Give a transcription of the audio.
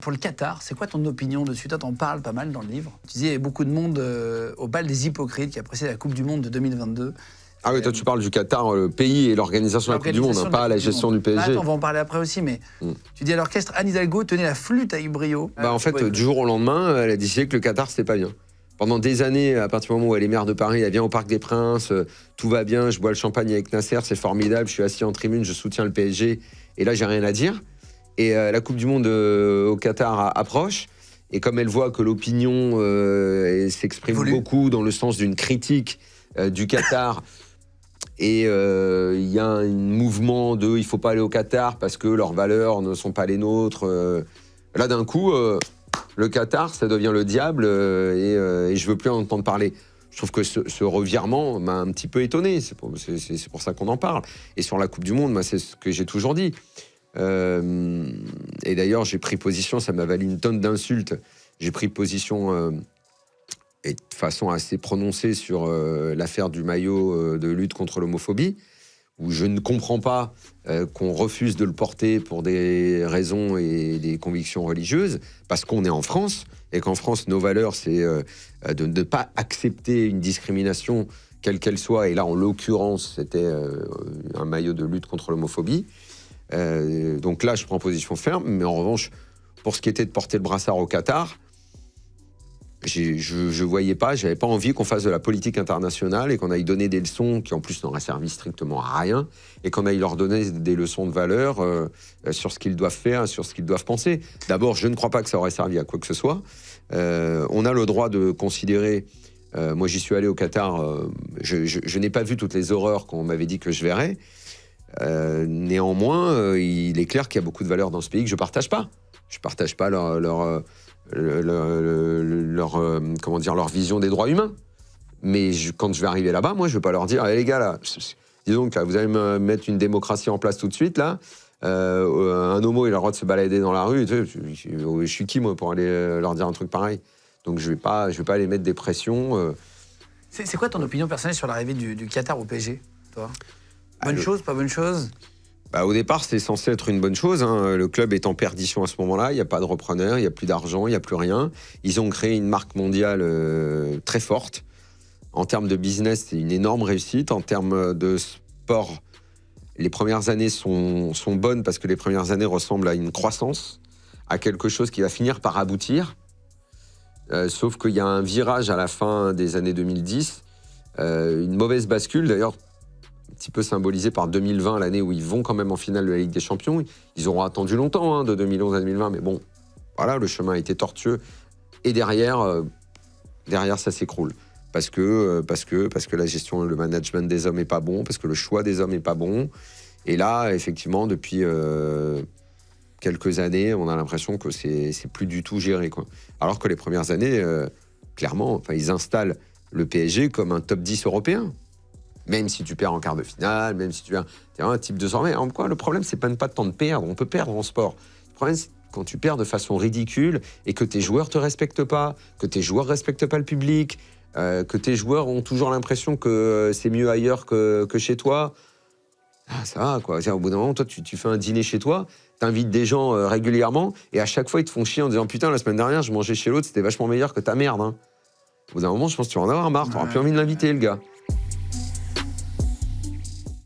Pour le Qatar, c'est quoi ton opinion dessus? Toi, t'en parles pas mal dans le livre. Tu disais, il y a beaucoup de monde au bal des hypocrites qui a précédé la Coupe du Monde de 2022. Ah oui, toi tu parles du Qatar, le pays et l'organisation de la Coupe du Monde, hein, pas la gestion du PSG. Attends, on va en parler après aussi, mais tu dis à l'orchestre, Anne Hidalgo tenait la flûte avec brio. Bah en fait, du jour au lendemain, elle a décidé que le Qatar, c'était pas bien. Pendant des années, à partir du moment où elle est maire de Paris, elle vient au Parc des Princes, tout va bien, je bois le champagne avec Nasser, c'est formidable, je suis assis en tribune, je soutiens le PSG, et là, j'ai rien à dire. Et la Coupe du Monde au Qatar approche, et comme elle voit que l'opinion s'exprime beaucoup dans le sens d'une critique du Qatar, et il y a un mouvement de « il ne faut pas aller au Qatar parce que leurs valeurs ne sont pas les nôtres ». Là, d'un coup, le Qatar, ça devient le diable et je ne veux plus en entendre parler. Je trouve que ce revirement m'a un petit peu étonné. C'est pour ça qu'on en parle. Et sur la Coupe du Monde, c'est ce que j'ai toujours dit. Et d'ailleurs, j'ai pris position, ça m'a valu une tonne d'insultes. J'ai pris position... et de façon assez prononcée sur l'affaire du maillot de lutte contre l'homophobie, où je ne comprends pas qu'on refuse de le porter pour des raisons et des convictions religieuses, parce qu'on est en France, et qu'en France, nos valeurs, c'est de ne pas accepter une discrimination, quelle qu'elle soit, et là, en l'occurrence, c'était un maillot de lutte contre l'homophobie. Donc là, je prends position ferme, mais en revanche, pour ce qui était de porter le brassard au Qatar, je voyais pas, j'avais pas envie qu'on fasse de la politique internationale et qu'on aille donner des leçons qui en plus n'auraient servi strictement à rien et qu'on aille leur donner des leçons de valeur sur ce qu'ils doivent faire, sur ce qu'ils doivent penser. D'abord, je ne crois pas que ça aurait servi à quoi que ce soit. On a le droit de considérer, moi j'y suis allé au Qatar, je n'ai pas vu toutes les horreurs qu'on m'avait dit que je verrais. Néanmoins, il est clair qu'il y a beaucoup de valeurs dans ce pays que je partage pas. Je partage pas leur vision des droits humains. Mais quand je vais arriver là-bas, moi, je ne vais pas leur dire, les gars, là, dis donc, là, vous allez me mettre une démocratie en place tout de suite, là. Un homo, il a le droit de se balader dans la rue. Tu sais, je suis qui, moi, pour aller leur dire un truc pareil? Donc, je vais pas aller mettre des pressions. C'est quoi ton opinion personnelle sur l'arrivée du Qatar au PSG, toi? Bonne chose, pas bonne chose? Bah, au départ, c'est censé être une bonne chose. Hein. Le club est en perdition à ce moment-là. Il n'y a pas de repreneur, il n'y a plus d'argent, il n'y a plus rien. Ils ont créé une marque mondiale très forte. En termes de business, c'est une énorme réussite. En termes de sport, les premières années sont bonnes parce que les premières années ressemblent à une croissance, à quelque chose qui va finir par aboutir. Sauf qu'il y a un virage à la fin des années 2010, une mauvaise bascule. D'ailleurs, un petit peu symbolisé par 2020, l'année où ils vont quand même en finale de la Ligue des Champions. Ils auront attendu longtemps, hein, de 2011 à 2020, mais bon, voilà, le chemin a été tortueux. Et derrière ça s'écroule. Parce que la gestion, le management des hommes n'est pas bon, parce que le choix des hommes n'est pas bon. Et là, effectivement, depuis quelques années, on a l'impression que c'est plus du tout géré, quoi. Alors que les premières années, clairement, ils installent le PSG comme un top 10 européen. Même si tu perds en quart de finale, même si tu perds... T'es un type de sommet. Le problème, c'est pas tant de perdre. On peut perdre en sport. Le problème, c'est quand tu perds de façon ridicule et que tes joueurs te respectent pas, que tes joueurs respectent pas le public, que tes joueurs ont toujours l'impression que c'est mieux ailleurs que chez toi. Ah, ça va, quoi. Au bout d'un moment, toi, tu fais un dîner chez toi, t'invites des gens régulièrement et à chaque fois, ils te font chier en disant « Putain, la semaine dernière, je mangeais chez l'autre, c'était vachement meilleur que ta merde. Hein. » Au bout d'un moment, je pense que tu vas en avoir marre. T'auras plus envie de l'inviter, le gars.